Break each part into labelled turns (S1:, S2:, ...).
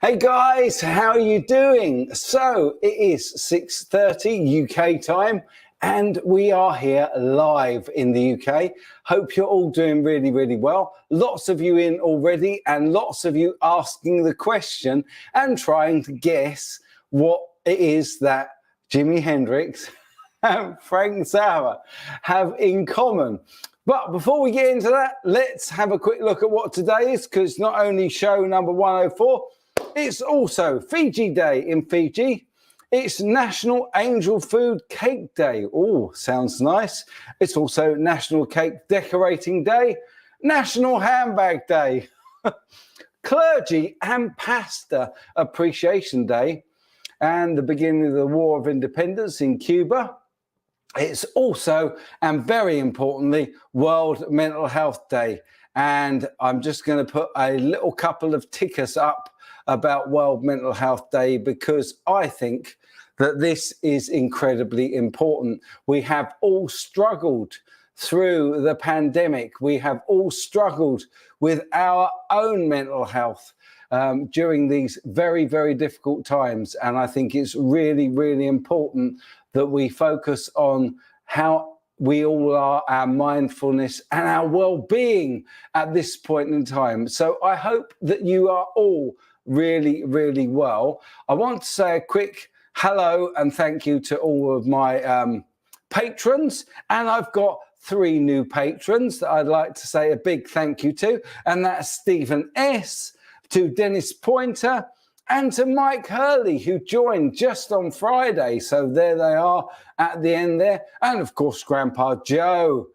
S1: Hey guys, how are you doing? So it is 6:30 UK time and we are here live in the UK. Hope you're all doing really, really well. Lots of you in already and lots of you asking the question and trying to guess what it is that Jimi Hendrix and Frank Zappa have in common. But before we get into that, let's have a quick look at what today is, because it's not only show number 104, it's also Fiji Day in Fiji. It's National Angel Food Cake Day. Oh, sounds nice. It's also National Cake Decorating Day, National Handbag Day, Clergy and Pastor Appreciation Day, and the beginning of the War of Independence in Cuba. It's also, and very importantly, World Mental Health Day. And I'm just going to put a little couple of tickers up about World Mental Health Day, because I think that this is incredibly important. We have all struggled through the pandemic. We have all struggled with our own mental health during these very, very difficult times. And I think it's really, really important that we focus on how we all are, our mindfulness and our well-being at this point in time. So I hope that you are all really, really well. I want to say a quick hello and thank you to all of my patrons. And I've got 3 new patrons that I'd like to say a big thank you to. And that's Stephen S., to Dennis Pointer, and to Mike Hurley, who joined just on Friday. So there they are at the end there. And of course, Grandpa Joe.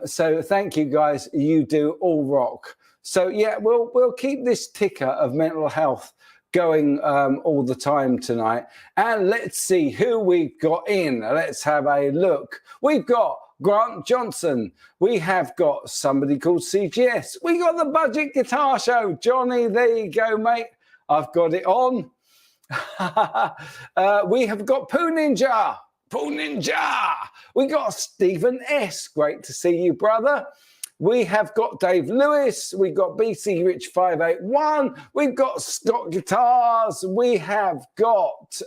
S1: So thank you guys. You do all rock. So yeah, we'll keep this ticker of mental health going all the time tonight. And let's see who we've got in. Let's have a look. We've got Grant Johnson. We have got somebody called CGS. We got the Budget Guitar Show. Johnny, there you go, mate. I've got it on. We have got Poon Ninja. Poon Ninja. We got Stephen S. Great to see you, brother. We have got Dave Lewis. We've got BC Rich 581. We've got Scott Guitars. We have got,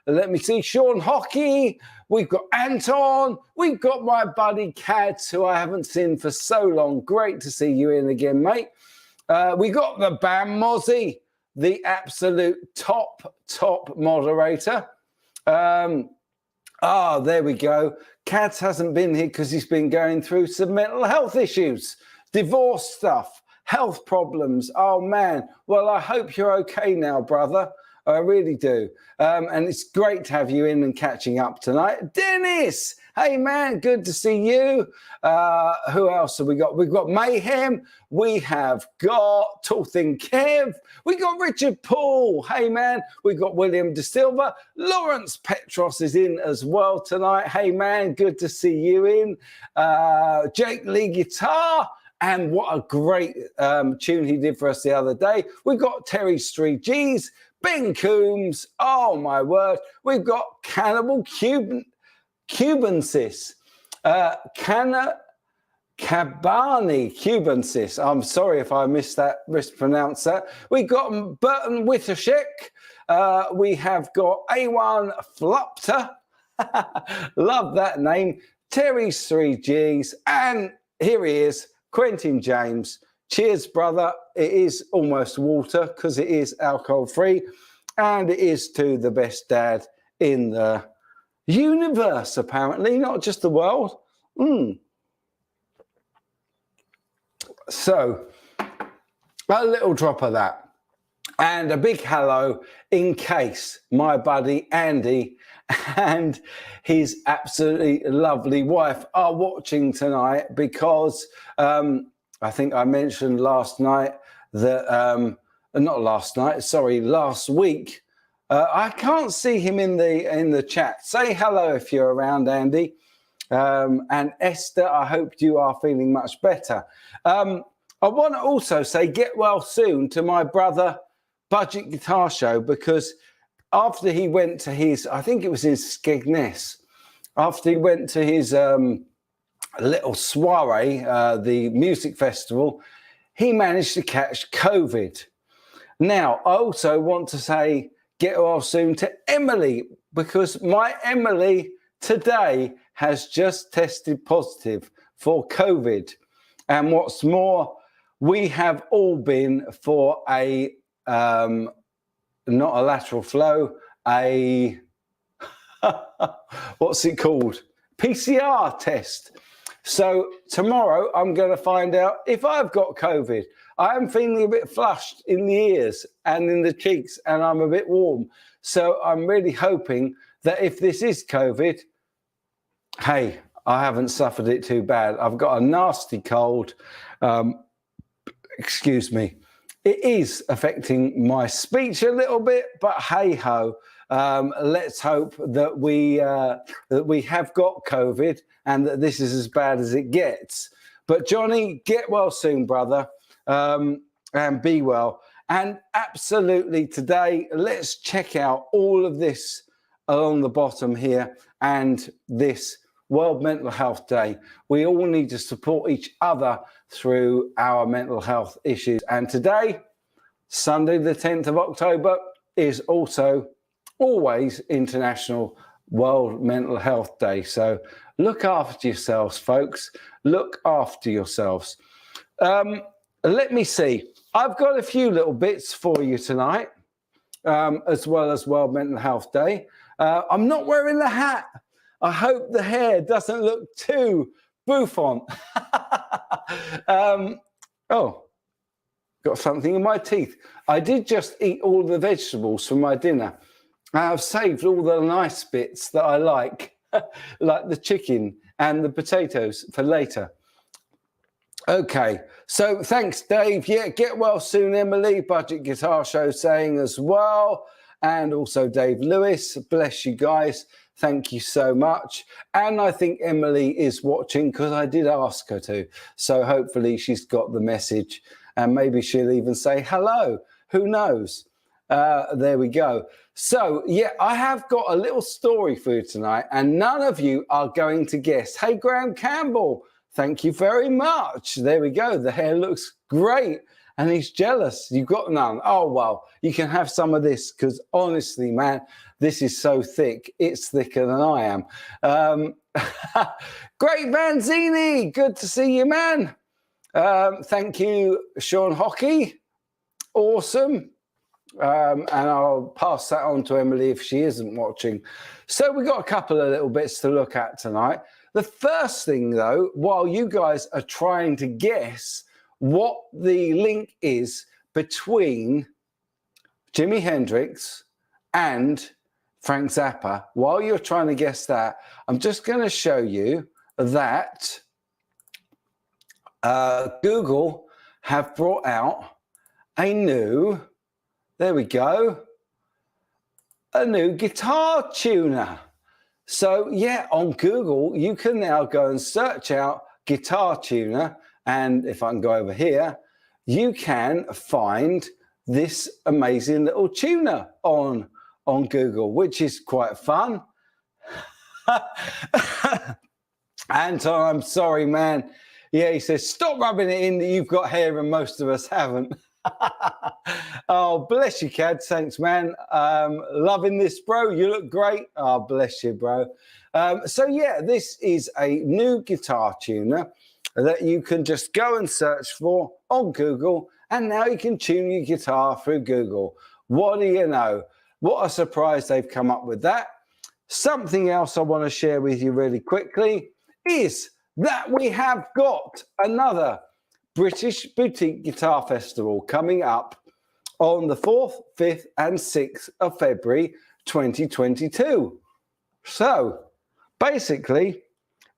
S1: let me see, Sean Hockey. We've got Anton. We've got my buddy Cads, who I haven't seen for so long. Great to see you in again, mate. We got the Bam Mozzie, the absolute top moderator. There we go. Cads hasn't been here because he's been going through some mental health issues, divorce stuff, health problems. Oh, man. Well, I hope you're okay now, brother. I really do. And it's great to have you in and catching up tonight. Dennis! Hey, man, good to see you. Who else have we got? We've got Mayhem. We have got Toothing Kev. We got Richard Paul. Hey, man. We've got William De Silva. Lawrence Petros is in as well tonight. Hey, man, good to see you in. Jake Lee Guitar. And what a great tune he did for us the other day. We've got Terry's 3Gs. Ben Coombs. Oh, my word. We've got Cannibal Cubansis. Cabani Cubansis. I'm sorry if I mispronounced that. We got Burton Wittershek. We have got A1 Flupter. Love that name. Terry's 3Gs. And here he is, Quentin James. Cheers, brother. It is almost water because it is alcohol-free. And it is to the best dad in the universe, apparently, not just the world. So, a little drop of that. And a big hello in case my buddy Andy and his absolutely lovely wife are watching tonight, because I think I mentioned last night that, last week, I can't see him in the chat. Say hello if you're around, Andy. And Esther, I hope you are feeling much better. I want to also say get well soon to my brother Budget Guitar Show, because after he went to his, I think it was in Skegness, after he went to his little soiree, the music festival, he managed to catch COVID. Now, I also want to say get well soon to Emily, because my Emily today has just tested positive for COVID. And what's more, we have all been for a, not a lateral flow, a, what's it called? PCR test. So tomorrow I'm going to find out if I've got COVID. I am feeling a bit flushed in the ears and in the cheeks, and I'm a bit warm. So I'm really hoping that if this is COVID, hey, I haven't suffered it too bad. I've got a nasty cold. Excuse me. It is affecting my speech a little bit, but hey ho. Let's hope that we have got COVID and that this is as bad as it gets. But Johnny, get well soon, brother, and be well. And absolutely today, let's check out all of this along the bottom here and this World Mental Health Day. We all need to support each other through our mental health issues. And today, Sunday the 10th of October, is also always International World Mental Health Day. So look after yourselves, folks. Look after yourselves. Let me see. I've got a few little bits for you tonight, as well as World Mental Health Day. I'm not wearing the hat. I hope the hair doesn't look too bouffant. Oh, got something in my teeth. I did just eat all the vegetables from my dinner. I've saved all the nice bits that I like the chicken and the potatoes for later. Okay, so thanks, Dave. Yeah, get well soon, Emily. Budget Guitar Show saying as well. And also Dave Lewis. Bless you guys. Thank you so much. And I think Emily is watching because I did ask her to. So hopefully she's got the message and maybe she'll even say hello. Who knows? There we go. So, yeah, I have got a little story for you tonight and none of you are going to guess. Hey, Graham Campbell, thank you very much. There we go. The hair looks great. And he's jealous. You've got none. Oh, well, you can have some of this because honestly, man, this is so thick. It's thicker than I am. Great Vanzini. Good to see you, man. Thank you, Sean Hockey. Awesome. And I'll pass that on to Emily if she isn't watching. So we've got a couple of little bits to look at tonight. The first thing, though, while you guys are trying to guess what the link is between Jimi Hendrix and Frank Zappa, while you're trying to guess that, I'm just going to show you that Google have brought out a new, there we go, a new guitar tuner. So yeah, on Google, you can now go and search out guitar tuner. And if I can go over here, you can find this amazing little tuner on Google, which is quite fun. Anton, I'm sorry, man. Yeah, he says, stop rubbing it in that you've got hair and most of us haven't. Oh, bless you, Cad. Thanks, man. Loving this, bro. You look great. Oh, bless you, bro. So, yeah, this is a new guitar tuner that you can just go and search for on Google, and now you can tune your guitar through Google. What do you know? What a surprise they've come up with that. Something else I want to share with you really quickly is that we have got another British Boutique Guitar Festival coming up on the 4th, 5th and 6th of February 2022. So basically,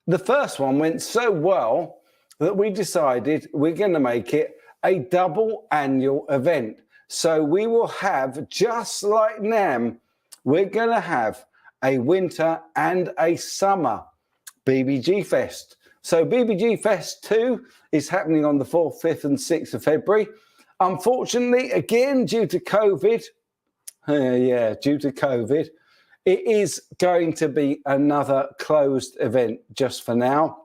S1: the first one went so well that we decided we're going to make it a double annual event. So we will have, just like NAMM, we're going to have a winter and a summer BBG Fest. So BBG Fest 2 is happening on the 4th, 5th and 6th of February. Unfortunately, again, due to COVID, it is going to be another closed event just for now.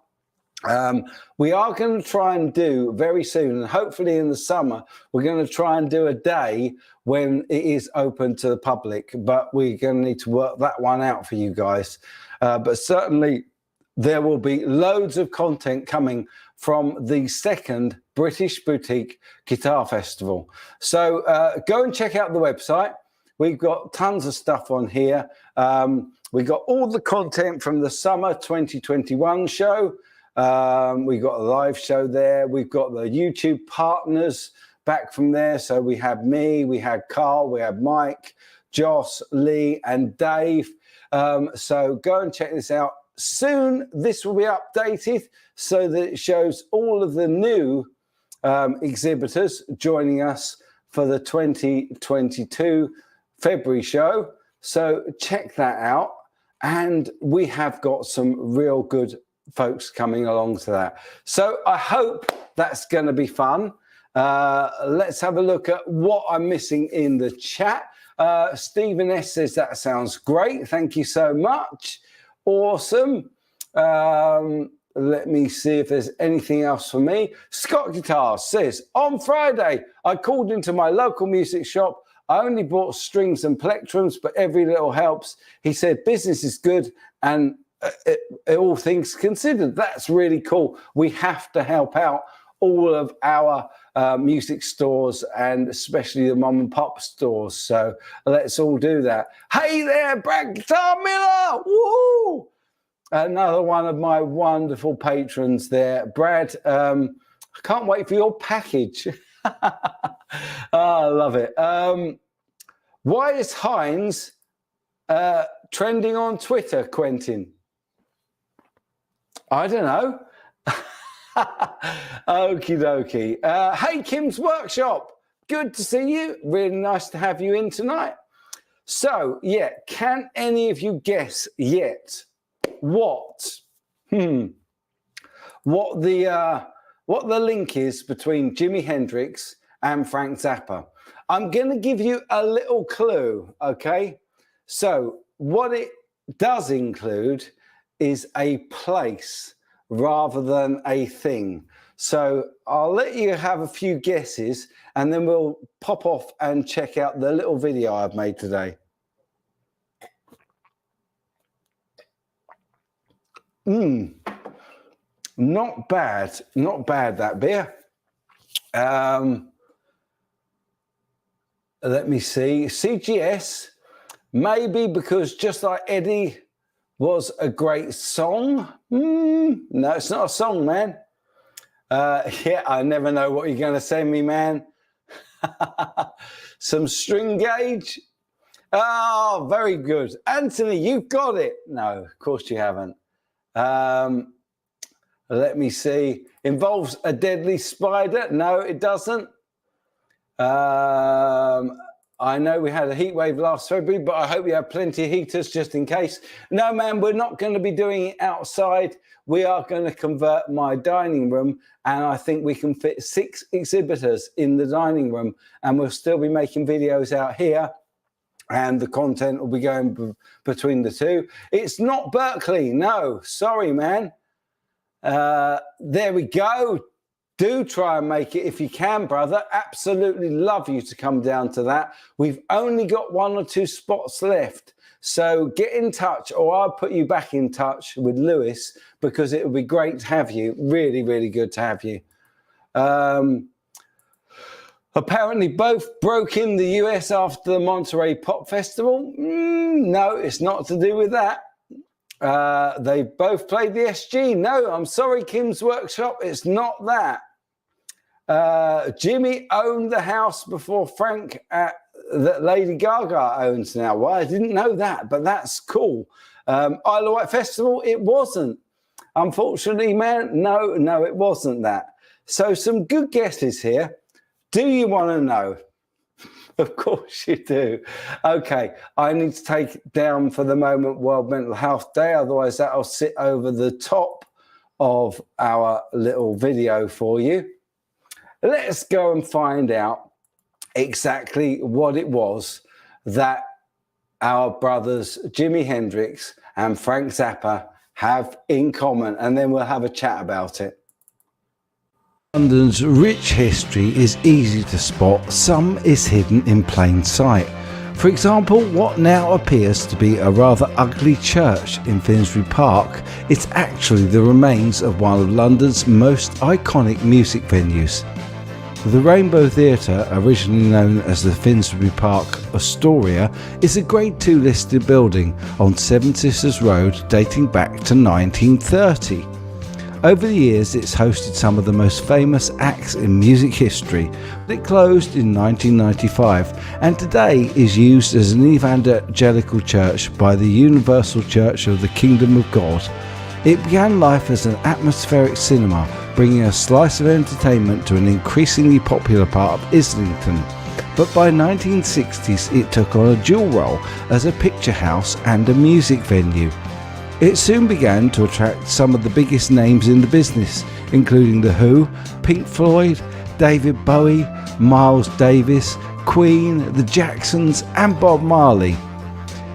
S1: We are going to try and do very soon, and hopefully in the summer, we're going to try and do a day when it is open to the public, but we're going to need to work that one out for you guys. But certainly there will be loads of content coming from the second British Boutique Guitar Festival. So go and check out the website. We've got tons of stuff on here. We've got all the content from the summer 2021 show. We've got a live show there. We've got the YouTube partners back from there. So we have me, we had Carl, we have Mike, Joss, Leigh, and Dave. So go and check this out. Soon this will be updated so that it shows all of the new exhibitors joining us for the 2022 February show. So check that out. And we have got some real good folks coming along to that. So I hope that's going to be fun. Let's have a look at what I'm missing in the chat. Stephen S says that sounds great. Thank you so much. Awesome. Let me see if there's anything else for me. Scott Guitar says, on Friday, I called into my local music shop. I only bought strings and plectrums, but every little helps. He said, business is good and all things considered. That's really cool. We have to help out all of our music stores and especially the mom and pop stores. So let's all do that. Hey there, Brad Guitar Miller. Woo! Another one of my wonderful patrons there. Brad, I can't wait for your package. I love it. Why is Heinz trending on Twitter, Quentin? I don't know. Okie dokie. Hey, Kim's Workshop. Good to see you. Really nice to have you in tonight. So, yeah, can any of you guess yet what the link is between Jimi Hendrix and Frank Zappa? I'm going to give you a little clue, okay? So what it does include is a place rather than a thing. So I'll let you have a few guesses and then we'll pop off and check out the little video I've made today. Not bad, that beer. Let me see. CGS, maybe because Just Like Eddie was a great song. No, it's not a song, man. Yeah, I never know what you're going to send me, man. Some string gauge. Oh, very good. Anthony, you've got it. No, of course you haven't. Let me see. Involves a deadly spider. No, it doesn't. I know we had a heat wave last February, but I hope you have plenty of heaters just in case. No, man, we're not going to be doing it outside. We are going to convert my dining room, and I think we can fit 6 exhibitors in the dining room, and we'll still be making videos out here, and the content will be going between the two. It's not Berkeley. No, sorry, man. There we go. Do try and make it if you can, brother. Absolutely love you to come down to that. We've only got 1 or 2 spots left. So get in touch, or I'll put you back in touch with Lewis, because it would be great to have you. Really, really good to have you. Apparently both broke in the US after the Monterey Pop Festival. No, it's not to do with that. They both played the SG. No, I'm sorry, Kim's Workshop. It's not that. Jimmy owned the house before Frank that Lady Gaga owns now. Well, I didn't know that, but that's cool. Isle of Wight Festival, it wasn't. Unfortunately, man, no, it wasn't that. So some good guesses here. Do you want to know? Of course you do. Okay, I need to take down for the moment World Mental Health Day, otherwise that'll sit over the top of our little video for you. Let's go and find out exactly what it was that our brothers Jimi Hendrix and Frank Zappa have in common, and then we'll have a chat about it.
S2: London's rich history is easy to spot, some is hidden in plain sight. For example, what now appears to be a rather ugly church in Finsbury Park is actually the remains of one of London's most iconic music venues. The Rainbow Theatre, originally known as the Finsbury Park Astoria, is a Grade II listed building on Seven Sisters Road dating back to 1930. Over the years it's hosted some of the most famous acts in music history, but it closed in 1995 and today is used as an evangelical church by the Universal Church of the Kingdom of God. It began life as an atmospheric cinema, bringing a slice of entertainment to an increasingly popular part of Islington. But by 1960s it took on a dual role as a picture house and a music venue. It soon began to attract some of the biggest names in the business, including The Who, Pink Floyd, David Bowie, Miles Davis, Queen, the Jacksons and Bob Marley.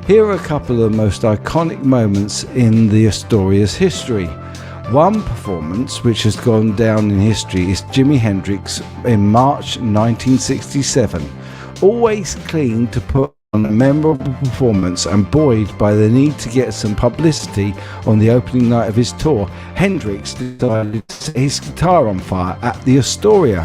S2: Here are a couple of the most iconic moments in the Astoria's history. One performance which has gone down in history is Jimi Hendrix in March 1967. Always keen to put on a memorable performance and buoyed by the need to get some publicity on the opening night of his tour, Hendrix decided to set his guitar on fire at the Astoria.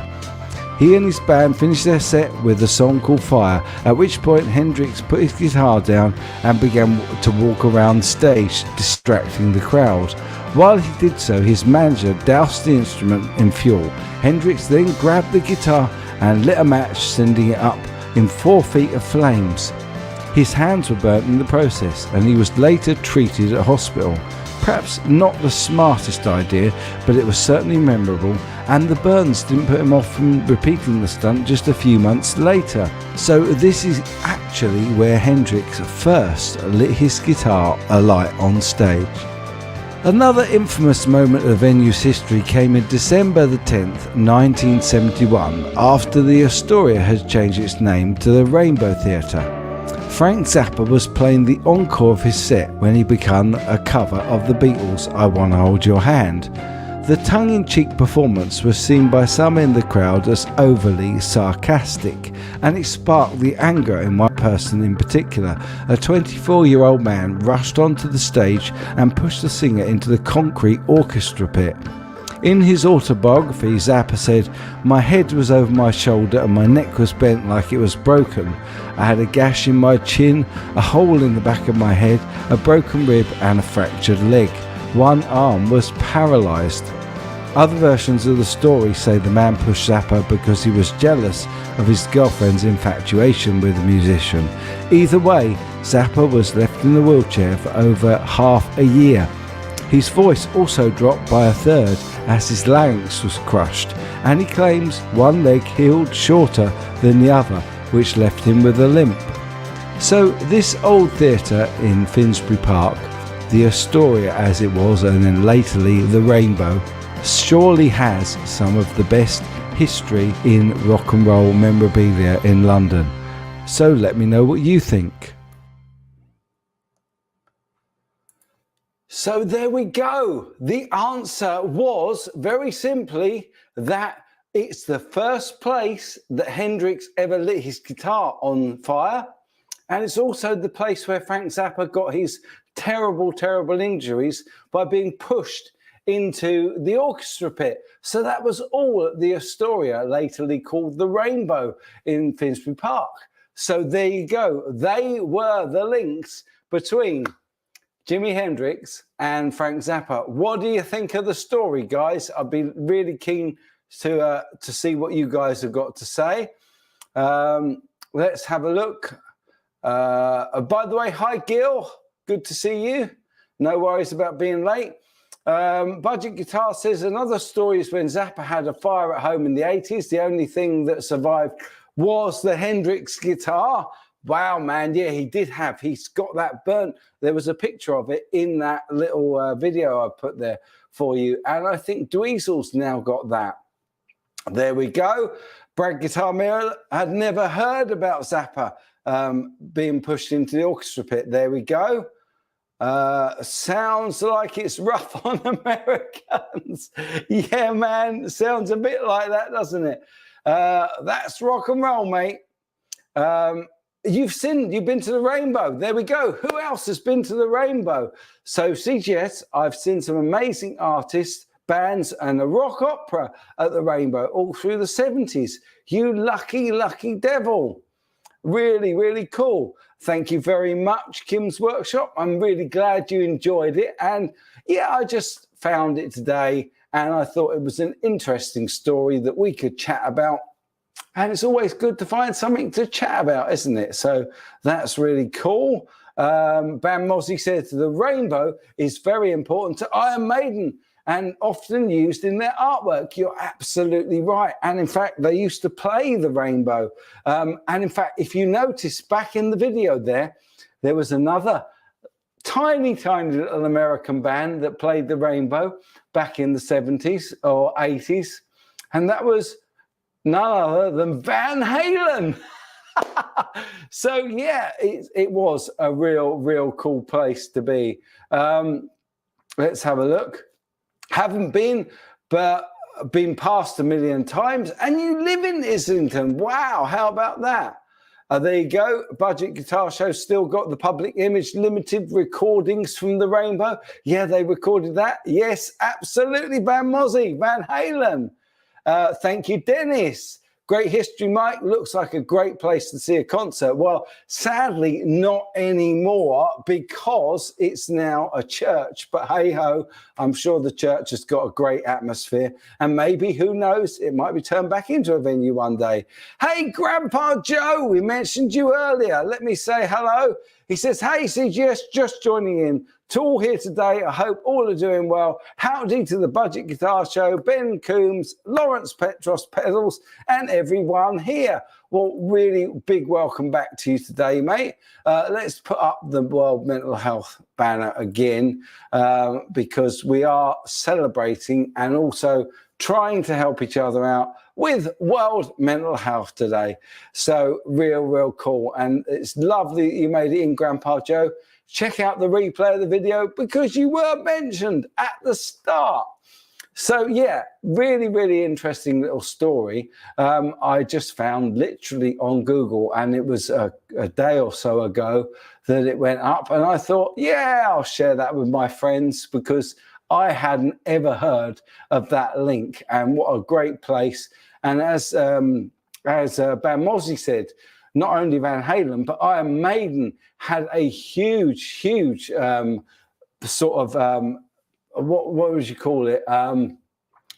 S2: He and his band finished their set with a song called Fire, at which point Hendrix put his guitar down and began to walk around stage, distracting the crowd. While he did so, his manager doused the instrument in fuel. Hendrix then grabbed the guitar and lit a match, sending it up in 4 feet of flames. His hands were burnt in the process and he was later treated at hospital. Perhaps not the smartest idea, but it was certainly memorable, and the burns didn't put him off from repeating the stunt just a few months later. So this is actually where Hendrix first lit his guitar alight on stage. Another infamous moment of the venue's history came in December the 10th, 1971, after the Astoria had changed its name to the Rainbow Theatre. Frank Zappa was playing the encore of his set when he began a cover of the Beatles' I Wanna Hold Your Hand. The tongue-in-cheek performance was seen by some in the crowd as overly sarcastic, and it sparked the anger in one person in particular. A 24-year-old man rushed onto the stage and pushed the singer into the concrete orchestra pit. In his autobiography, Zappa said, "My head was over my shoulder and my neck was bent like it was broken. I had a gash in my chin, a hole in the back of my head, a broken rib and a fractured leg. One arm was paralysed." Other versions of the story say the man pushed Zappa because he was jealous of his girlfriend's infatuation with the musician. Either way, Zappa was left in the wheelchair for over half a year. His voice also dropped by a third as his larynx was crushed, and he claims one leg healed shorter than the other, which left him with a limp. So this old theatre in Finsbury Park, the Astoria as it was and then latterly the Rainbow, surely has some of the best history in rock and roll memorabilia in London. So let me know what you think.
S1: So there we go. The answer was very simply that it's the first place that Hendrix ever lit his guitar on fire. And it's also the place where Frank Zappa got his terrible, terrible injuries by being pushed into the orchestra pit. So that was all at the Astoria, latterly called the Rainbow in Finsbury Park. So there you go. They were the links between Jimi Hendrix and Frank Zappa. What do you think of the story, guys? I'd be really keen to see what you guys have got to say. Let's have a look. By the way, hi Gil, good to see you. No worries about being late. Budget Guitar says another story is when Zappa had a fire at home in the 80s. The only thing that survived was the Hendrix guitar. Wow, man. Yeah, he did have. He's got that burnt. There was a picture of it in that little video I put there for you. And I think Dweezil's now got that. There we go. Brad Guitar Mirror had never heard about Zappa being pushed into the orchestra pit. There we go. Sounds like it's rough on Americans. Yeah, man, sounds a bit like that, doesn't it? That's rock and roll, mate. You've been to the Rainbow. There we go. Who else has been to the Rainbow? So CGS, I've seen some amazing artists, bands, and a rock opera at the Rainbow all through the 70s. You lucky, lucky devil. Really, really cool. Thank you very much, Kim's Workshop. I'm really glad you enjoyed it. And yeah, I just found it today and I thought it was an interesting story that we could chat about. And it's always good to find something to chat about, isn't it? So that's really cool. Bam Mozzie says the Rainbow is very important to Iron Maiden and often used in their artwork. You're absolutely right. And in fact, they used to play the Rainbow. And in fact, if you notice back in the video there was another tiny, tiny little American band that played the Rainbow back in the 70s or 80s. And that was none other than Van Halen. So yeah, it was a real cool place to be. Let's have a look. Haven't been, but been past 1 million times, and you live in Islington. Wow, how about that? There you go. Budget Guitar Show still got the Public Image Limited recordings from the Rainbow. Yeah, they recorded that. Yes, absolutely. Van Mozzie, Van Halen. Thank you, Dennis. Great history, Mike. Looks like a great place to see a concert. Well, sadly, not anymore because it's now a church. But hey-ho, I'm sure the church has got a great atmosphere. And maybe, who knows, it might be turned back into a venue one day. Hey, Grandpa Joe, we mentioned you earlier. Let me say hello. He says, hey, CGS, just joining in. Tool here today. I hope all are doing well. Howdy to the Budget Guitar Show, Ben Coombs, Lawrence Petros Pedals, and everyone here. Well, really big welcome back to you today, mate. Let's put up the World Mental Health banner again because we are celebrating and also trying to help each other out with World Mental Health today. So real cool. And it's lovely that you made it in, Grandpa Joe. Check out the replay of the video because you were mentioned at the start. So yeah, really interesting little story. I just found literally on Google, and it was a day or so ago that it went up, and I thought, yeah, I'll share that with my friends because I hadn't ever heard of that link, and what a great place. And as Bam Mozzie said, not only Van Halen, but Iron Maiden had a huge sort of, what would you call it?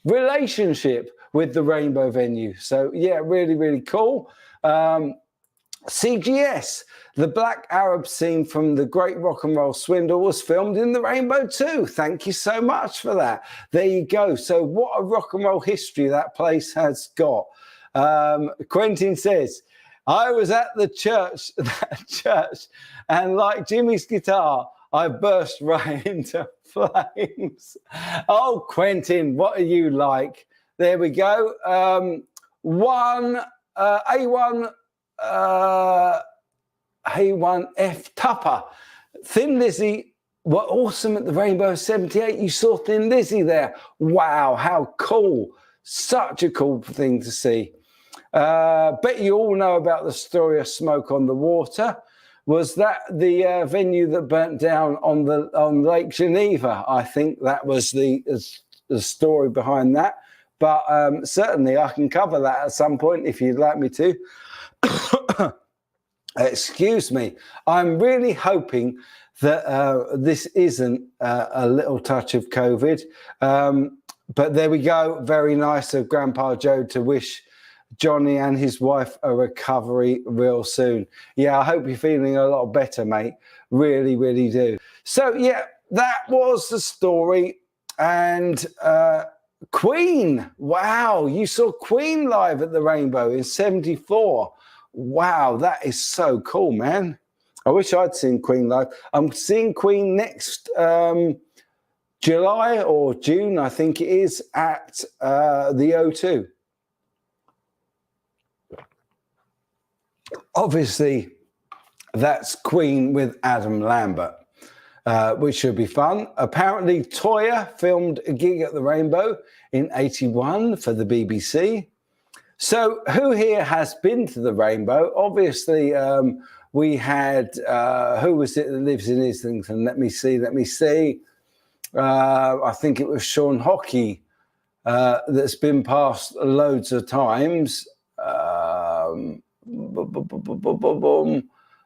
S1: Relationship with the Rainbow venue. So yeah, really cool. CGS, the Black Arab scene from the Great Rock and Roll Swindle was filmed in the Rainbow too. Thank you so much for that. There you go. So what a rock and roll history that place has got. Quentin says, I was at the church, and like Jimmy's guitar, I burst right into flames. Oh, Quentin, what are you like? There we go. A1F Tupper. Thin Lizzy were awesome at the Rainbow 78. You saw Thin Lizzy there. Wow, how cool. Such a cool thing to see. Bet you all know about the Astoria Smoke on the Water. Was that the venue that burnt down on Lake Geneva? I think that was the story behind that. But certainly I can cover that at some point if you'd like me to. Excuse me. I'm really hoping that this isn't a little touch of COVID. But there we go. Very nice of Grandpa Joe to wish Johnny and his wife a recovery real soon. Yeah, I hope you're feeling a lot better, mate. Really do. So, yeah, that was the story. And Queen. Wow, you saw Queen live at the Rainbow in 74. Wow, that is so cool, man. I wish I'd seen Queen live. I'm seeing Queen next July or June, I think it is, at the O2. Obviously, that's Queen with Adam Lambert. which should be fun. Apparently, Toyah filmed a gig at the Rainbow in '81 for the BBC. So who here has been to the Rainbow? Obviously, we had, who was it that lives in Islington? Let me see. I think it was Sean Hockey that's been past loads of times.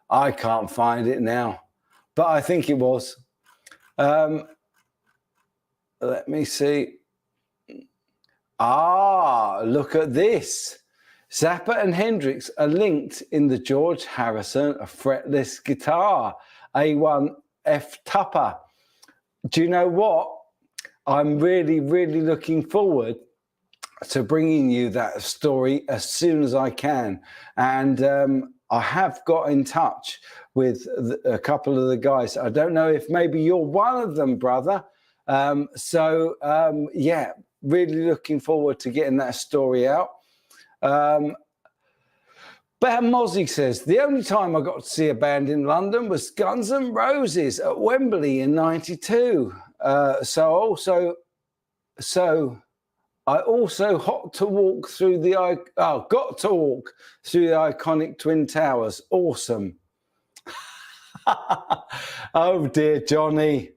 S1: I can't find it now, but I think it was. Let me see. Look at this. Zappa and Hendrix are linked in the George Harrison fretless guitar, A1 F Tupper. Do you know what? I'm really, really looking forward to bringing you that story as soon as I can. And I have got in touch with a couple of the guys. I don't know if maybe you're one of them, brother. Yeah, really looking forward to getting that story out. Bam Mozzie says, the only time I got to see a band in London was Guns N' Roses at Wembley in '92. I also got to walk through the iconic Twin Towers. Awesome. Oh dear, Johnny.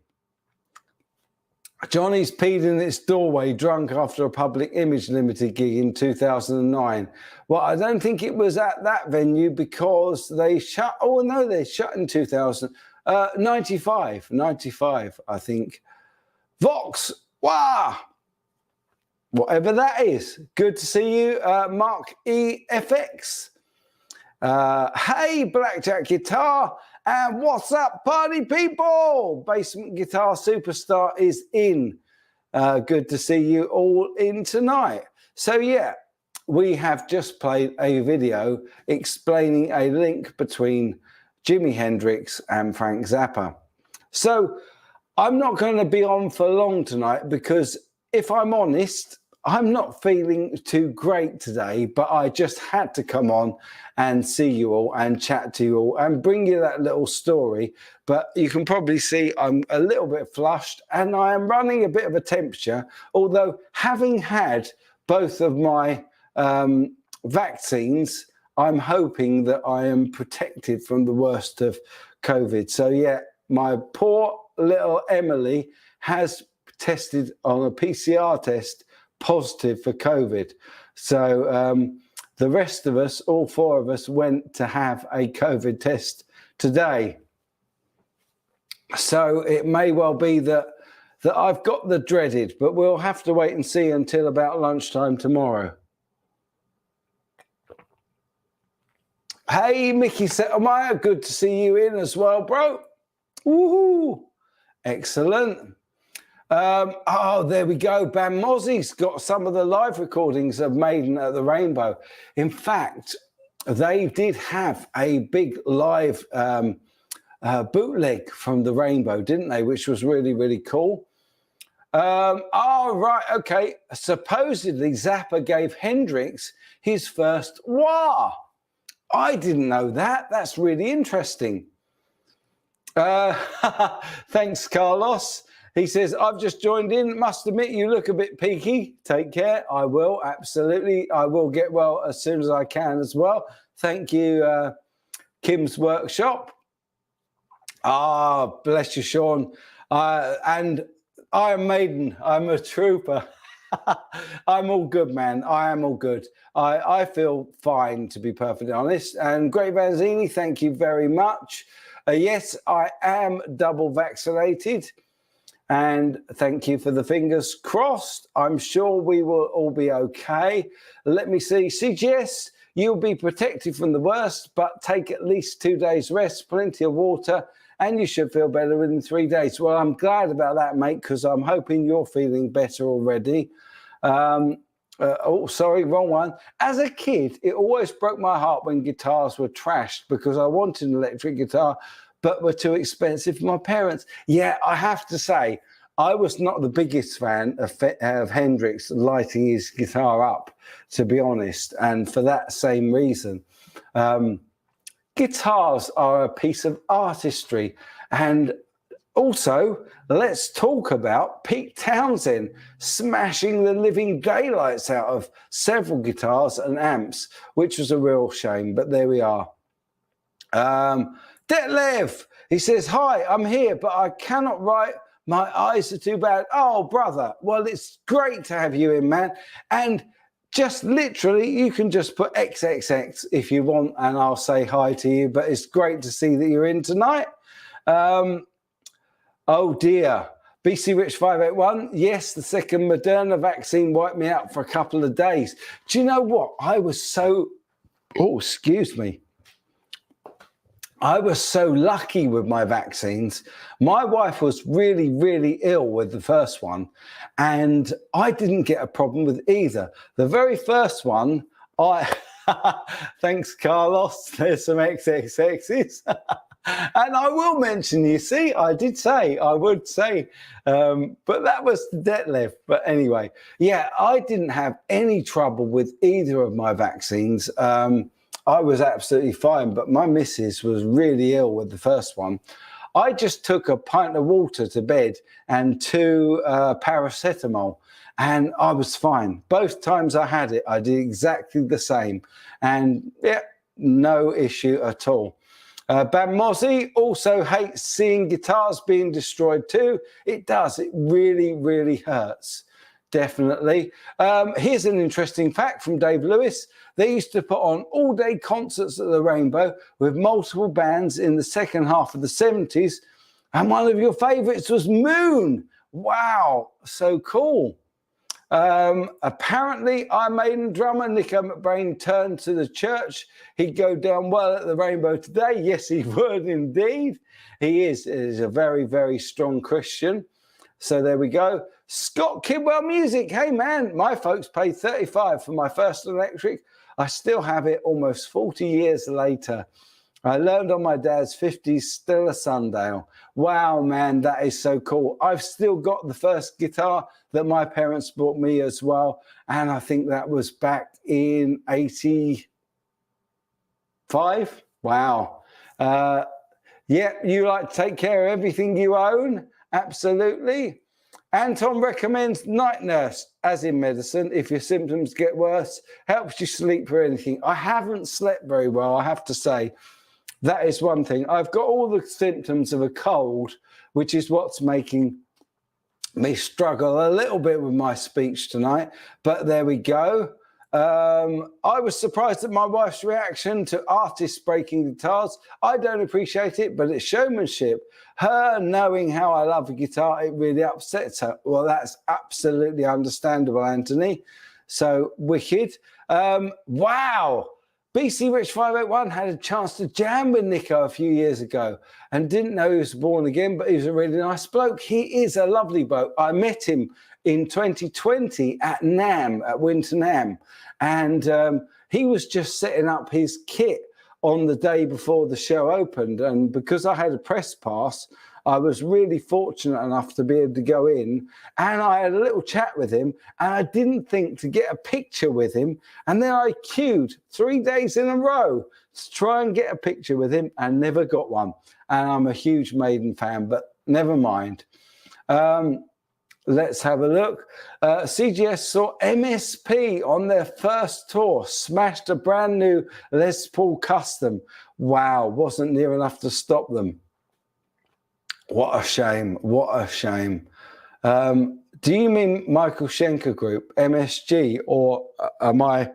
S1: Johnny's peed in its doorway drunk after a Public Image Limited gig in 2009. Well, I don't think it was at that venue because they shut. Oh, no, they shut in 95, I think. Vox, wow. Whatever that is. Good to see you, Mark EFX. Hey, Blackjack Guitar. And what's up, party people? Basement Guitar Superstar is in. Good to see you all in tonight. So, yeah, we have just played a video explaining a link between Jimi Hendrix and Frank Zappa. So, I'm not going to be on for long tonight because, if I'm honest, I'm not feeling too great today, but I just had to come on and see you all and chat to you all and bring you that little story. But you can probably see I'm a little bit flushed and I am running a bit of a temperature, although having had both of my vaccines, I'm hoping that I am protected from the worst of COVID. So, yeah, my poor little Emily has tested on a PCR test positive for COVID. So the rest of us, all four of us, went to have a COVID test today. So it may well be that I've got the dreaded, but we'll have to wait and see until about lunchtime tomorrow. Hey, Mickey Settlemyer, good to see you in as well, bro. Woohoo! Excellent. There we go. Bam Mozzie's got some of the live recordings of Maiden at the Rainbow. In fact, they did have a big live bootleg from the Rainbow, didn't they? Which was really, really cool. Right, okay. Supposedly, Zappa gave Hendrix his first wah. I didn't know that. That's really interesting. Thanks, Carlos. He says, I've just joined in. Must admit, you look a bit peaky. Take care. I will. Absolutely. I will get well as soon as I can as well. Thank you, Kim's Workshop. Bless you, Sean. And Iron Maiden, I'm a trooper. I'm all good, man. I am all good. I feel fine, to be perfectly honest. And Great Vanzini, thank you very much. Yes, I am double vaccinated. And thank you for the fingers crossed. I'm sure we will all be okay. Let me see. CGS, you'll be protected from the worst, but take at least 2 days rest, plenty of water, and you should feel better within 3 days. Well, I'm glad about that, mate, because I'm hoping you're feeling better already. Sorry, wrong one. As a kid, it always broke my heart when guitars were trashed because I wanted an electric guitar, but were too expensive for my parents. Yeah, I have to say, I was not the biggest fan of Hendrix lighting his guitar up, to be honest, and for that same reason. Guitars are a piece of artistry, and Also, let's talk about Pete Townsend smashing the living daylights out of several guitars and amps, which was a real shame, but there we are. Detlev, he says, hi, I'm here, but I cannot write. My eyes are too bad. Oh, brother. Well, it's great to have you in, man. And just literally, you can just put XXX if you want, and I'll say hi to you. But it's great to see that you're in tonight. Oh, dear. BC Rich 581. Yes, the second Moderna vaccine wiped me out for a couple of days. Do you know what? I was so... Oh, excuse me. I was so lucky with my vaccines. My wife was really, really ill with the first one, and I didn't get a problem with either. The very first one, thanks, Carlos. There's some XXXs. And I will mention, you see, I did say, I would say, but that was the Detlev. But anyway, yeah, I didn't have any trouble with either of my vaccines. I was absolutely fine, but my missus was really ill with the first one. I just took a pint of water to bed and 2 paracetamol, and I was fine. Both times I had it, I did exactly the same. And yeah, no issue at all. Bam Mozzie also hates seeing guitars being destroyed too. It does. It really, really hurts. Definitely. Here's an interesting fact from Dave Lewis. They used to put on all-day concerts at the Rainbow with multiple bands in the second half of the 70s. And one of your favorites was Moon. Wow, so cool. Apparently, Iron Maiden drummer Nico McBrain turned to the church. He'd go down well at the Rainbow today. Yes, he would indeed. He is a very, very strong Christian. So there we go. Scott Kidwell Music. Hey, man, my folks paid $35 for my first electric. I still have it almost 40 years later. I learned on my dad's 50s, still a Sundale. Wow, man, that is so cool. I've still got the first guitar that my parents bought me as well. And I think that was back in 85. Wow. Yeah, you like to take care of everything you own? Absolutely. Anton recommends night nurse, as in medicine, if your symptoms get worse, helps you sleep for anything. I haven't slept very well, I have to say. That is one thing. I've got all the symptoms of a cold, which is what's making me struggle a little bit with my speech tonight. But there we go. I was surprised at my wife's reaction to artists breaking guitars. I don't appreciate it, but it's showmanship. Her knowing how I love a guitar, it really upsets her. Well, that's absolutely understandable, Anthony. So wicked. Wow. BC Rich 581 had a chance to jam with Nico a few years ago and didn't know he was born again, but he was a really nice bloke. He is a lovely bloke. I met him in 2020 at NAMM, at Winter NAMM, and he was just setting up his kit on the day before the show opened. And because I had a press pass, I was really fortunate enough to be able to go in, and I had a little chat with him, and I didn't think to get a picture with him. And then I queued 3 days in a row to try and get a picture with him and never got one. And I'm a huge Maiden fan, but never mind. Let's have a look. CGS saw MSP on their first tour, smashed a brand new Les Paul Custom. Wow, wasn't near enough to stop them. What a shame. What a shame. Do you mean Michael Schenker Group, MSG, or am I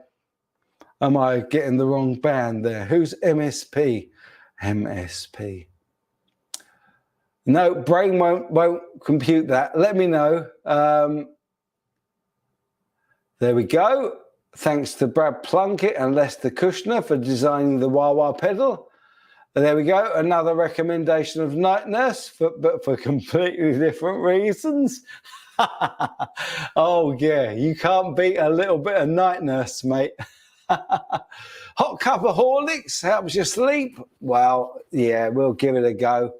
S1: getting the wrong band there? Who's MSP? MSP. No, brain won't compute that. Let me know. There we go. Thanks to Brad Plunkett and Lester Kushner for designing the wah-wah pedal. There we go. Another recommendation of Night Nurse, but for completely different reasons. Oh, yeah. You can't beat a little bit of Night Nurse, mate. Hot cup of Horlicks helps you sleep. Well, yeah, we'll give it a go.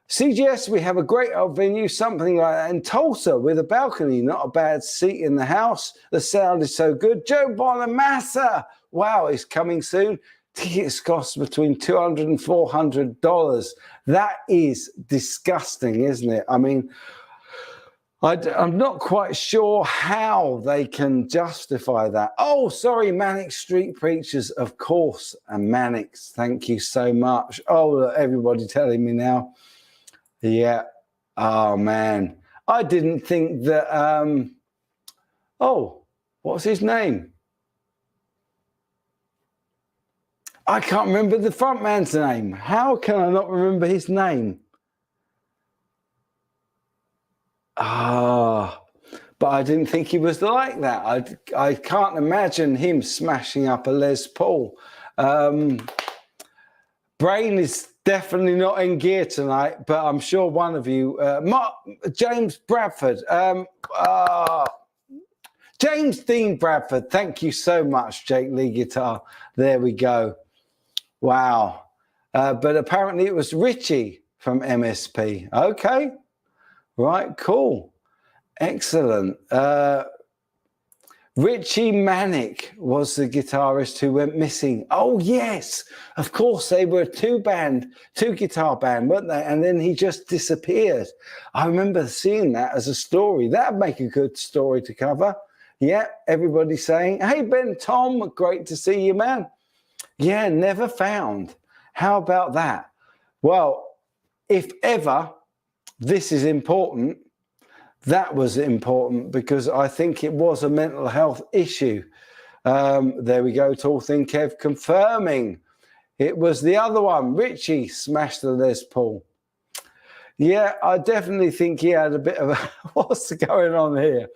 S1: CGS, we have a great old venue, something like that in Tulsa with a balcony, not a bad seat in the house. The sound is so good. Joe Bonamassa, wow, it's coming soon. Tickets cost between $200 and $400. That is disgusting, isn't it? I mean, I'm not quite sure how they can justify that. Oh, sorry, Manic Street Preachers, of course, and Manics. Thank you so much. Oh, everybody telling me now. Yeah. Oh, man. I didn't think that... oh, what's his name? I can't remember the front man's name. How can I not remember his name? Ah, but I didn't think he was like that. I can't imagine him smashing up a Les Paul. Brain is definitely not in gear tonight, but I'm sure one of you, James Bradford, James Dean Bradford, thank you so much, Jake Lee Guitar. There we go. Wow. But apparently it was Richie from MSP. Okay. Right, cool. Excellent. Richie Mannick was the guitarist who went missing. Oh, yes. Of course, they were a two-guitar band, weren't they? And then he just disappeared. I remember seeing that as a story. That'd make a good story to cover. Yeah, everybody saying, hey, Ben Tom, great to see you, man. Yeah, never found. How about that? Well, if ever this is important, that was important because I think it was a mental health issue. There we go, Tall Thin Kev confirming. It was the other one. Richie smashed the Les Paul. Yeah, I definitely think he had a bit of a... What's going on here?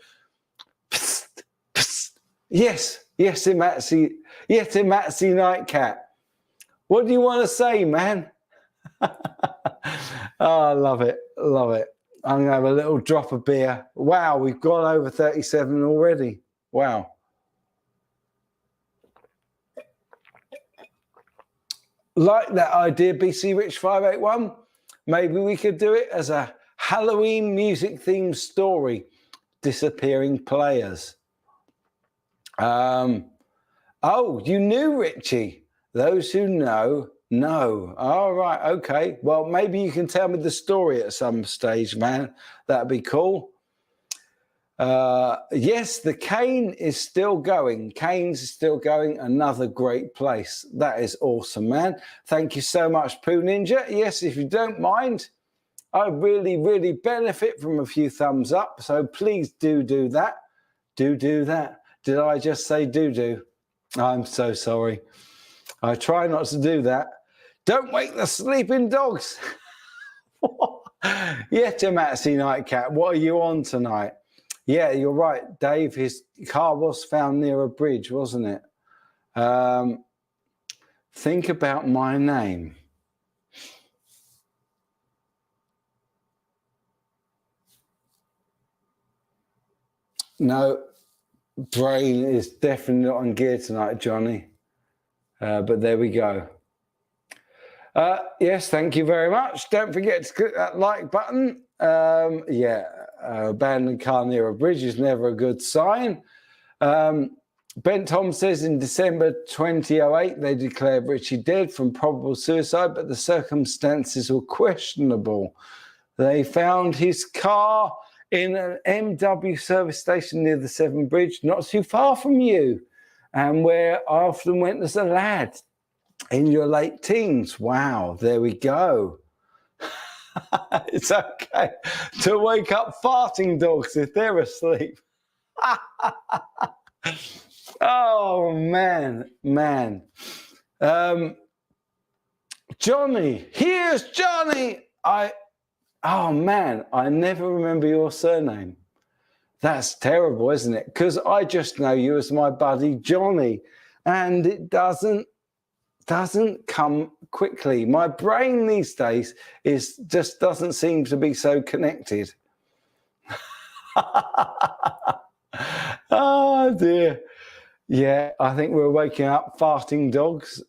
S1: Psst, psst. Yes, Imatsi. Yes, Imatsi Nightcat. What do you want to say, man? Oh, I love it. Love it. I'm going to have a little drop of beer. Wow, we've gone over 37 already. Wow. Like that idea, BC Rich 581. Maybe we could do it as a Halloween music themed story. Disappearing players. Oh, you knew Richie. Those who know. All right, okay. Well, maybe you can tell me the story at some stage, man. That'd be cool. Yes, the Cane is still going. Cane's is still going. Another great place. That is awesome, man. Thank you so much, Poon Ninja. Yes, if you don't mind, I really, really benefit from a few thumbs up. So please do that. Do that. Did I just say do? I'm so sorry. I try not to do that. Don't wake the sleeping dogs. Yeah, Tomatsi Nightcat, what are you on tonight? Yeah, you're right, Dave. His car was found near a bridge, wasn't it? Think about my name. No, brain is definitely not on gear tonight, Johnny. But there we go. Yes, thank you very much. Don't forget to click that like button. Abandoned car near a bridge is never a good sign. Ben Tom says in December 2008, they declared Richie dead from probable suicide, but the circumstances were questionable. They found his car in an MW service station near the Severn Bridge, not too far from you, and where I often went as a lad in your late teens. Wow, there we go. It's okay to wake up farting dogs if they're asleep. Oh, man. Johnny, here's Johnny. Oh, man, I never remember your surname. That's terrible, isn't it? Because I just know you as my buddy Johnny, and it doesn't come quickly. My brain these days just doesn't seem to be so connected. Oh, dear. Yeah, I think we're waking up farting dogs.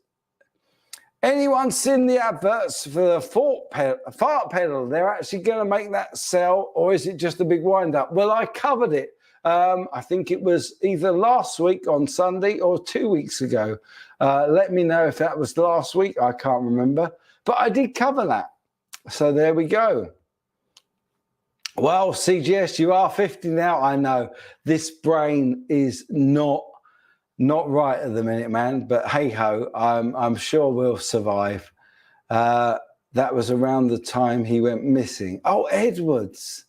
S1: Anyone seen the adverts for the fart pedal? They're actually going to make that sell, or is it just a big wind-up? Well, I covered it I think it was either last week on Sunday or 2 weeks ago. Let me know if that was last week. I can't remember. But I did cover that. So there we go. Well, CGS, you are 50 now. I know this brain is not right at the minute, man. But hey ho, I'm sure we'll survive. That was around the time he went missing. Oh, Edwards.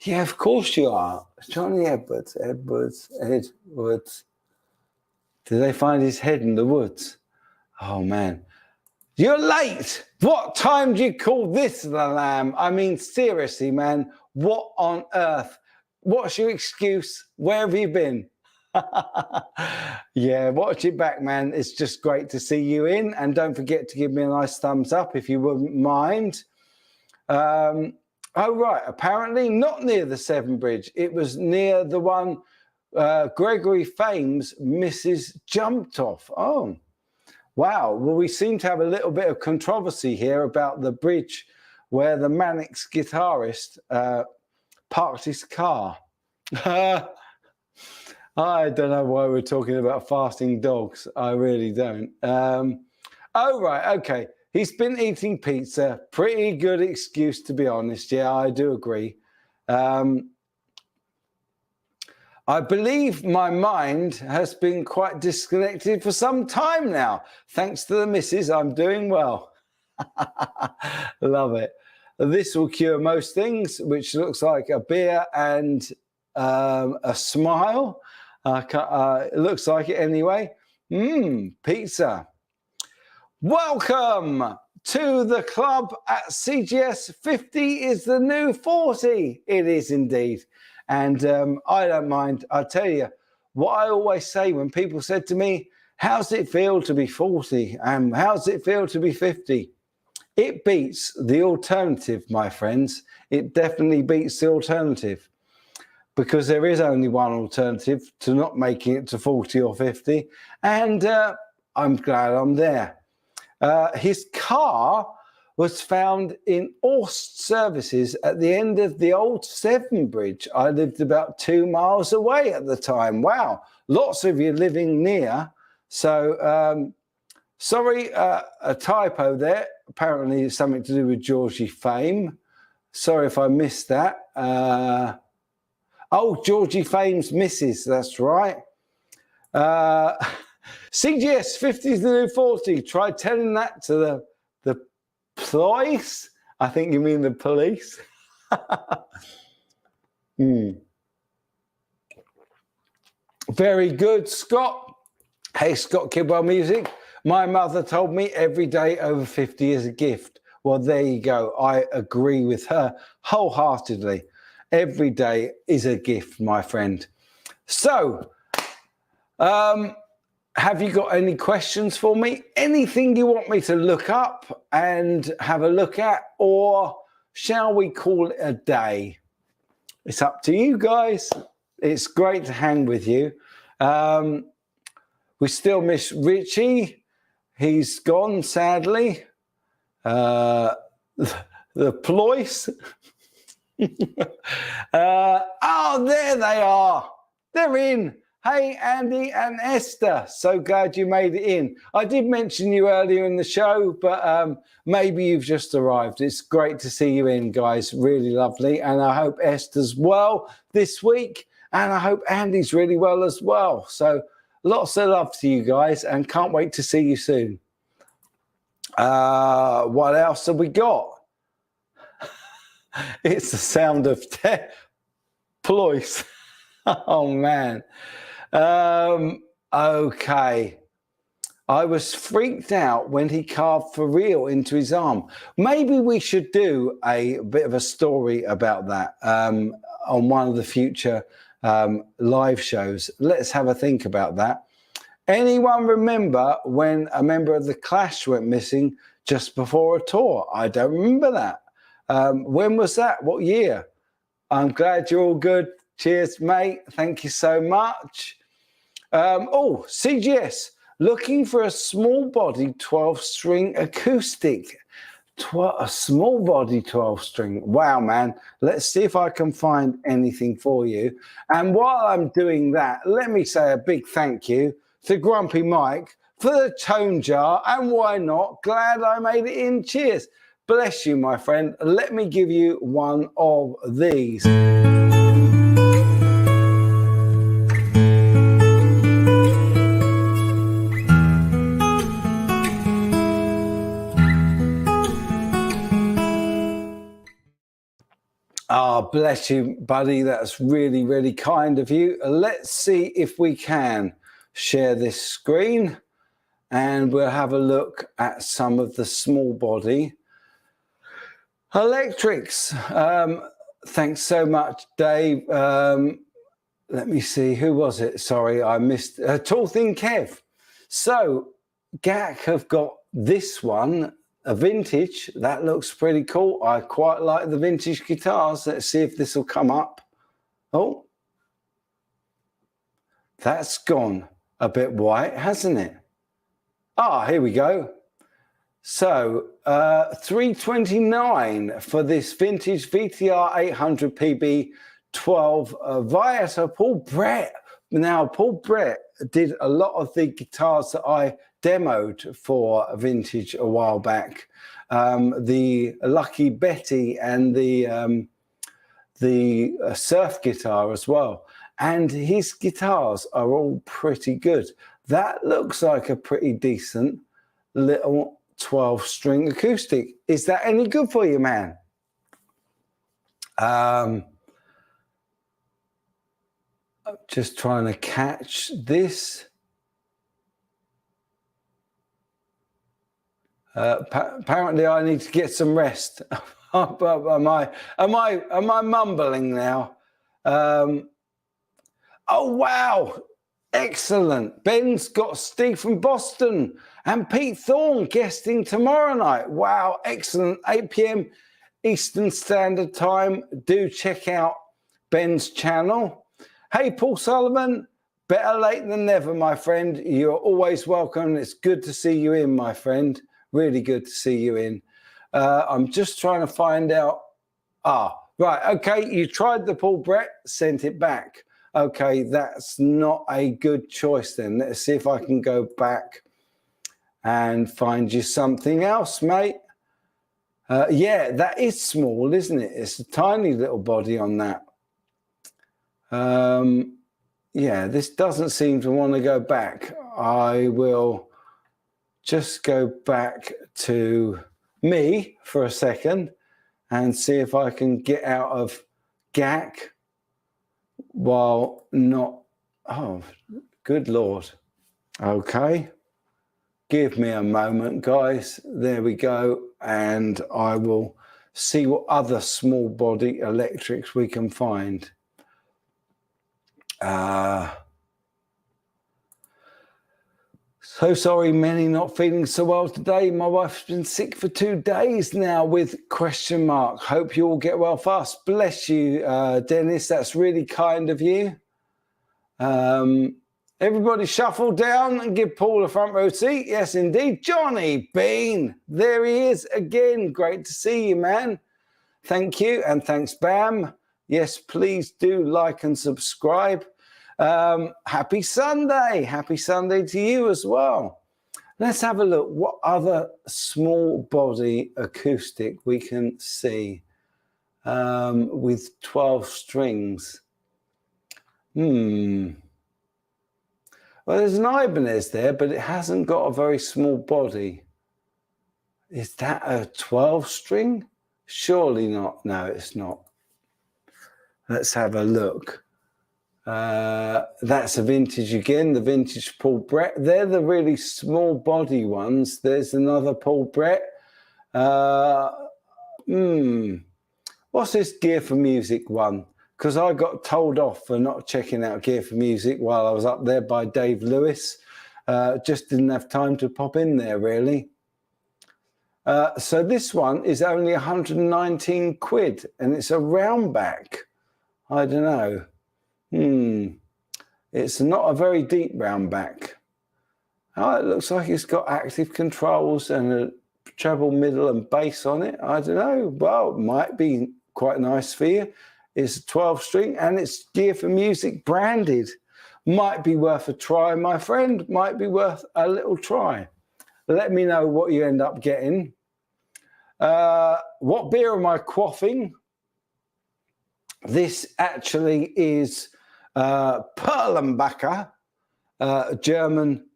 S1: Yeah, of course you are. Johnny Edwards. Edwards. Did they find his head in the woods? Oh, man. You're late. What time do you call this the lamb? I mean, seriously, man. What on earth? What's your excuse? Where have you been? Yeah, watch it back, man. It's just great to see you in. And don't forget to give me a nice thumbs up if you wouldn't mind. Oh, right. Apparently not near the Severn Bridge. It was near the one Gregory Fame's missus jumped off. Oh, wow. Well, we seem to have a little bit of controversy here about the bridge where the Mannick's guitarist parked his car. I don't know why we're talking about fasting dogs. I really don't. Oh, right. Okay. He's been eating pizza. Pretty good excuse, to be honest. Yeah, I do agree. I believe my mind has been quite disconnected for some time now. Thanks to the missus, I'm doing well. Love it. This will cure most things, which looks like a beer and a smile. It looks like it anyway. Pizza. Welcome to the club at CGS. 50 is the new 40. It is indeed. And I don't mind. I tell you, what I always say when people said to me, how's it feel to be 40? How's it feel to be 50? It beats the alternative, my friends. It definitely beats the alternative. Because there is only one alternative to not making it to 40 or 50. And I'm glad I'm there. His car was found in Orst Services at the end of the old Severn Bridge. I lived about 2 miles away at the time. Wow, lots of you living near. So, sorry, a typo there. Apparently it's something to do with Georgie Fame. Sorry if I missed that. Oh, Georgie Fame's missus, that's right. CGS 50 is the new 40. Try telling that to the police. I think you mean the police. Very good, Scott. Hey, Scott Kidwell Music. My mother told me every day over 50 is a gift. Well, there you go. I agree with her wholeheartedly. Every day is a gift, my friend. So, have you got any questions for me? Anything you want me to look up and have a look at? Or shall we call it a day? It's up to you guys. It's great to hang with you. We still miss Richie. He's gone, sadly. The Ploys. Oh, there they are. They're in. Hey, Andy and Esther. So glad you made it in. I did mention you earlier in the show, but maybe you've just arrived. It's great to see you in, guys. Really lovely. And I hope Esther's well this week. And I hope Andy's really well as well. So lots of love to you guys and can't wait to see you soon. What else have we got? It's the sound of ploys. Oh, man. Okay. I was freaked out when he carved for real into his arm. Maybe we should do a bit of a story about that on one of the future live shows. Let's have a think about that. Anyone remember when a member of the Clash went missing just before a tour? I don't remember that. When was that? What year? I'm glad you're all good. Cheers, mate. Thank you so much. Oh, CGS, looking for a small body 12-string acoustic. A small body 12 string. Wow, man. Let's see if I can find anything for you. And while I'm doing that, let me say a big thank you to Grumpy Mike for the tone jar. And why not? Glad I made it in. Cheers. Bless you, my friend. Let me give you one of these. Ah, oh, bless you, buddy. That's really, really kind of you. Let's see if we can share this screen and we'll have a look at some of the small body electrics. Thanks so much, Dave. Let me see. Who was it? Sorry, I missed. Tall Thin Kev. So, GAC have got this one. A vintage, that looks pretty cool. I quite like the vintage guitars. Let's see if this will come up. Oh, that's gone a bit white, hasn't it? Ah, here we go. So, $329 for this vintage VTR 800 PB 12 via Paul Brett. Now, Paul Brett did a lot of the guitars that I demoed for vintage a while back. The Lucky Betty and the surf guitar as well. And his guitars are all pretty good. That looks like a pretty decent little 12-string acoustic. Is that any good for you, man? I'm just trying to catch this. Apparently, I need to get some rest. am I mumbling now? Oh wow, excellent! Ben's got Steve from Boston and Pete Thorne guesting tomorrow night. Wow, excellent! 8 p.m. Eastern Standard Time. Do check out Ben's channel. Hey, Paul Sullivan. Better late than never, my friend. You're always welcome. It's good to see you in, my friend. Really good to see you in. I'm just trying to find out. Ah, right. Okay. You tried the Paul Brett, sent it back. Okay. That's not a good choice then. Let's see if I can go back and find you something else, mate. Yeah, that is small, isn't it? It's a tiny little body on that. Yeah, this doesn't seem to want to go back. I will just go back to me for a second and see if I can get out of GAC while not... Oh, good Lord. Okay. Give me a moment, guys. There we go. And I will see what other small body electrics we can find. So sorry, Manny, not feeling so well today. My wife's been sick for 2 days now with question mark. Hope you all get well fast. Bless you, Dennis. That's really kind of you. Everybody shuffle down and give Paul a front row seat. Yes, indeed. Johnny Bean. There he is again. Great to see you, man. Thank you. And thanks, Bam. Yes, please do like and subscribe. Happy Sunday. Happy Sunday to you as well. Let's have a look. What other small body acoustic we can see with 12 strings? Well, there's an Ibanez there, but it hasn't got a very small body. Is that a 12 string? Surely not. No, it's not. Let's have a look. That's a vintage again, the vintage Paul Brett. They're the really small body ones. There's another Paul Brett. What's this Gear for Music one? Because I got told off for not checking out Gear for Music while I was up there by Dave Lewis. Just didn't have time to pop in there, really. So this one is only 119 quid, and it's a round back. I don't know. It's not a very deep round back. Oh, it looks like it's got active controls and a treble, middle and bass on it. I don't know. Well, it might be quite nice for you. It's a 12 string and it's Gear for Music branded. Might be worth a try, my friend. Might be worth a little try. Let me know what you end up getting. What beer am I quaffing? This actually is Perlenbacher, German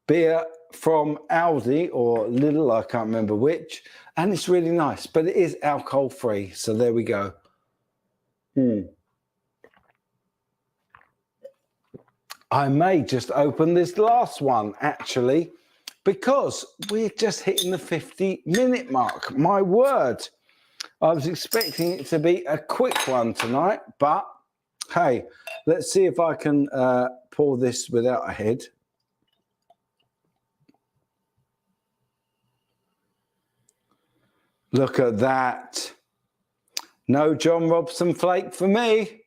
S1: beer from Aldi or Lidl, I can't remember which, and it's really nice, but it is alcohol free, so there we go. I may just open this last one actually, because we're just hitting the 50-minute mark. My word, I was expecting it to be a quick one tonight, but hey, let's see if I can pour this without a head. Look at that. No John Robson flake for me.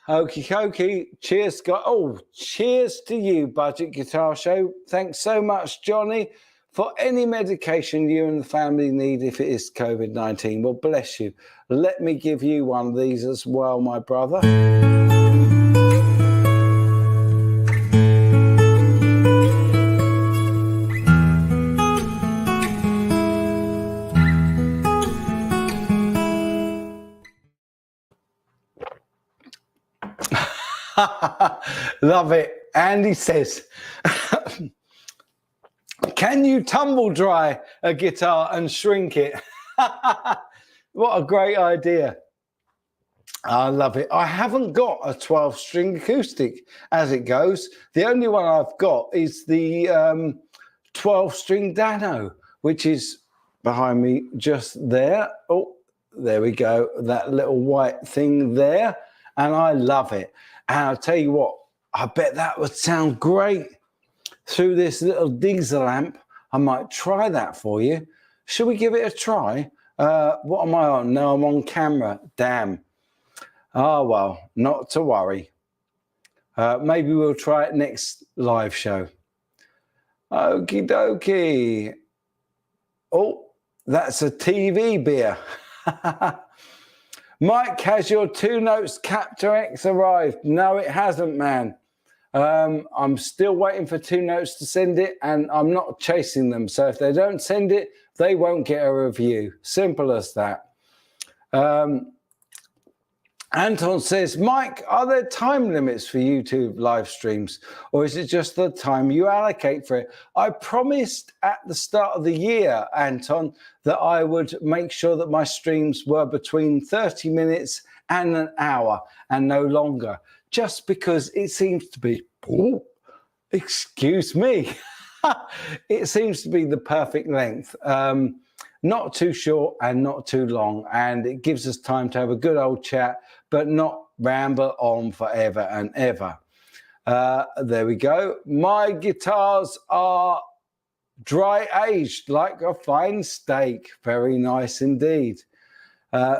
S1: Okie dokie. Cheers, guys. Oh, cheers to you, Budget Guitar Show. Thanks so much, Johnny, for any medication you and the family need if it is COVID-19. Well, bless you. Let me give you one of these as well, my brother. Love it. Andy says, can you tumble dry a guitar and shrink it? What a great idea. I love it. I haven't got a 12-string acoustic as it goes. The only one I've got is the 12-string Dano, which is behind me just there. Oh, there we go. That little white thing there. And I love it. And I'll tell you what, I bet that would sound great through this little diesel amp. I might try that for you. Should we give it a try? What am I on? No, I'm on camera. Damn. Oh, well, not to worry. Maybe we'll try it next live show. Okie dokie. Oh, that's a TV beer. Mike, has your 2 notes Captor X arrived? No, it hasn't, man. I'm still waiting for 2 notes to send it, and I'm not chasing them. So if they don't send it, they won't get a review. Simple as that. Anton says, Mike, are there time limits for YouTube live streams, or is it just the time you allocate for it? I promised at the start of the year, Anton, that I would make sure that my streams were between 30 minutes and an hour and no longer, just because it seems to be, oh, excuse me, it seems to be the perfect length. Not too short and not too long, and it gives us time to have a good old chat, but not ramble on forever and ever. There we go. My guitars are dry aged like a fine steak. Very nice indeed.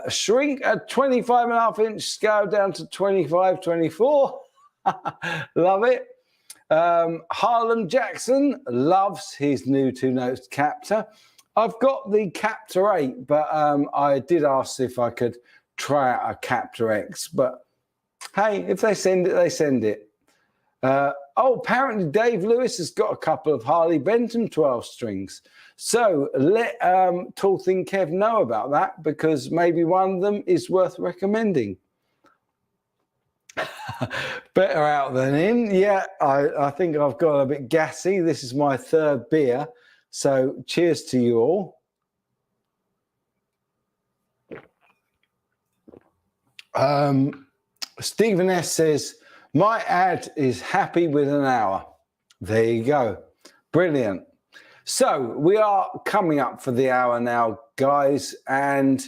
S1: Shrink a 25.5-inch scale down to 25, 24. Love it. Harlem Jackson loves his new 2 notes Captor. I've got the Captor 8, but I did ask if I could try out a Captor X. But hey, if they send it, they send it. Oh, apparently Dave Lewis has got a couple of Harley Benton 12 strings. So let Tall Thin Kev know about that, because maybe one of them is worth recommending. Better out than in. Yeah, I think I've got a bit gassy. This is my 3rd beer. So cheers to you all. Stephen S. says, my ad is happy with an hour. There you go. Brilliant. So we are coming up for the hour now, guys, and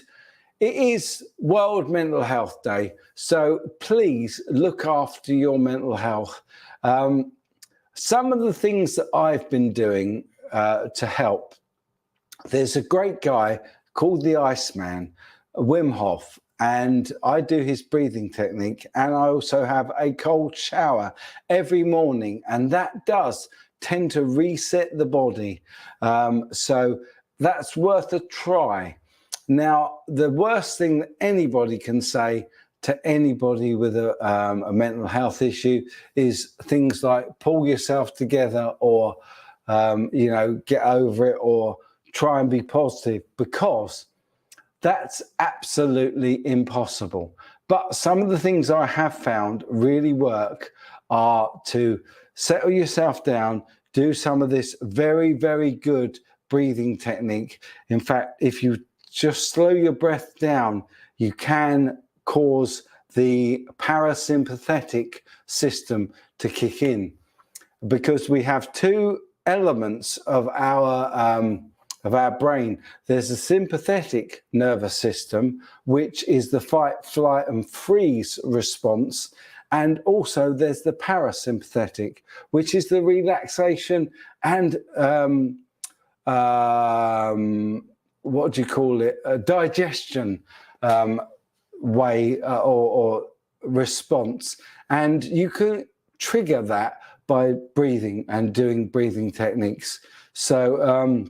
S1: it is World Mental Health Day. So please look after your mental health. Some of the things that I've been doing to help. There's a great guy called the Iceman, Wim Hof, and I do his breathing technique, and I also have a cold shower every morning, and that does tend to reset the body. So that's worth a try. Now, the worst thing that anybody can say to anybody with a mental health issue is things like pull yourself together, or, get over it, or try and be positive, because that's absolutely impossible. But some of the things I have found really work are to settle yourself down, do some of this very, very good breathing technique. In fact, if you just slow your breath down, you can cause the parasympathetic system to kick in, because we have two elements of our brain. There's a sympathetic nervous system, which is the fight, flight, and freeze response. And also there's the parasympathetic, which is the relaxation and what do you call it? A digestion way or response. And you can trigger that by breathing and doing breathing techniques. So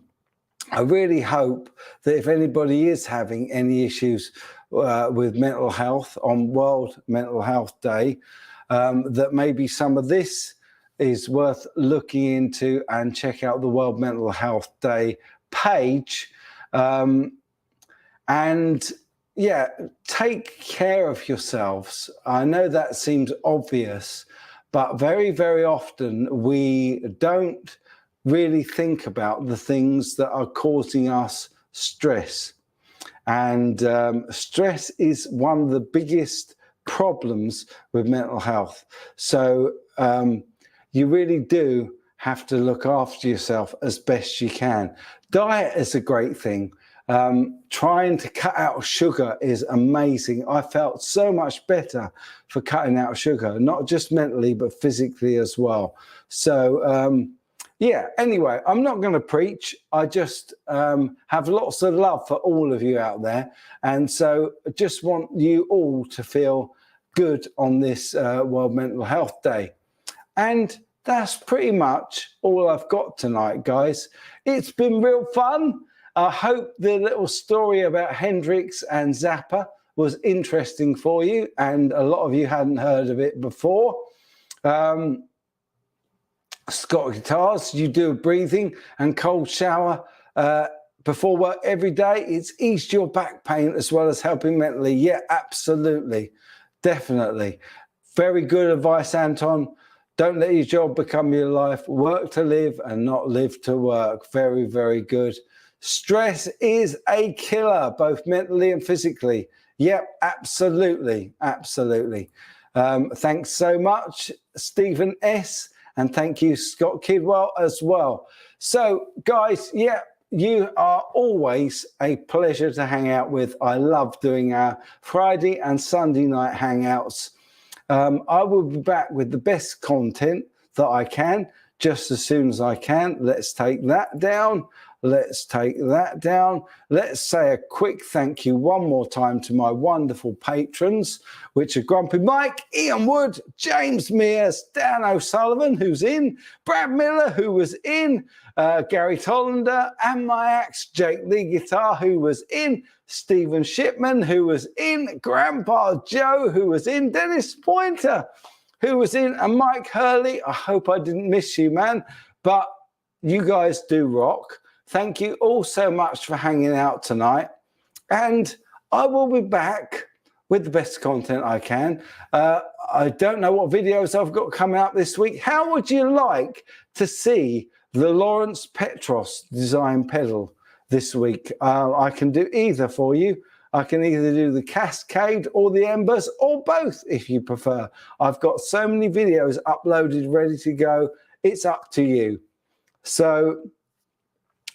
S1: I really hope that if anybody is having any issues with mental health on World Mental Health Day, that maybe some of this is worth looking into, and check out the World Mental Health Day page. And yeah, take care of yourselves. I know that seems obvious, but very, very often we don't really think about the things that are causing us stress. And stress is one of the biggest problems with mental health. So you really do have to look after yourself as best you can. Diet is a great thing. Trying to cut out sugar is amazing. I felt so much better for cutting out sugar, not just mentally, but physically as well. So, yeah, anyway, I'm not going to preach. I just have lots of love for all of you out there. And so I just want you all to feel good on this World Mental Health Day. And that's pretty much all I've got tonight, guys. It's been real fun. I hope the little story about Hendrix and Zappa was interesting for you, and a lot of you hadn't heard of it before. Scott Guitars, you do a breathing and cold shower before work every day. It's eased your back pain as well as helping mentally. Yeah, absolutely. Definitely. Very good advice, Anton. Don't let your job become your life. Work to live and not live to work. Very, very good. Stress is a killer, both mentally and physically. Yep, absolutely. Absolutely. Thanks so much, Stephen S. And thank you, Scott Kidwell, as well. So, guys, yeah, you are always a pleasure to hang out with. I love doing our Friday and Sunday night hangouts. I will be back with the best content that I can, just as soon as I can. Let's take that down. Let's take that down. Let's say a quick thank you one more time to my wonderful patrons, which are Grumpy Mike, Ian Wood, James Mears, Dan O'Sullivan, who's in, Brad Miller, who was in, Gary Tholander, and my axe, Jake Leigh Guitar, who was in, Stephen Shipman, who was in, Grandpa Joe, who was in, Dennis Pointer, who was in, and Mike Hurley. I hope I didn't miss you, man, but you guys do rock. Thank you all so much for hanging out tonight. And I will be back with the best content I can. I don't know what videos I've got coming out this week. How would you like to see the Lawrence Petros design pedal this week? I can do either for you. I can either do the Cascade or the Embers, or both if you prefer. I've got so many videos uploaded, ready to go. It's up to you. So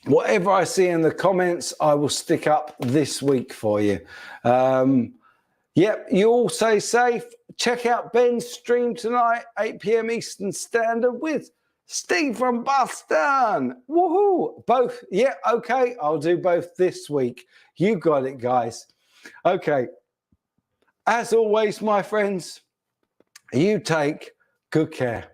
S1: whatever I see in the comments, I will stick up this week for you. Yep, you all stay safe. Check out Ben's stream tonight, 8 p.m. Eastern Standard, with Steve from Boston. Woohoo! Both. Yeah, okay. I'll do both this week. You got it, guys. Okay. As always, my friends, you take good care.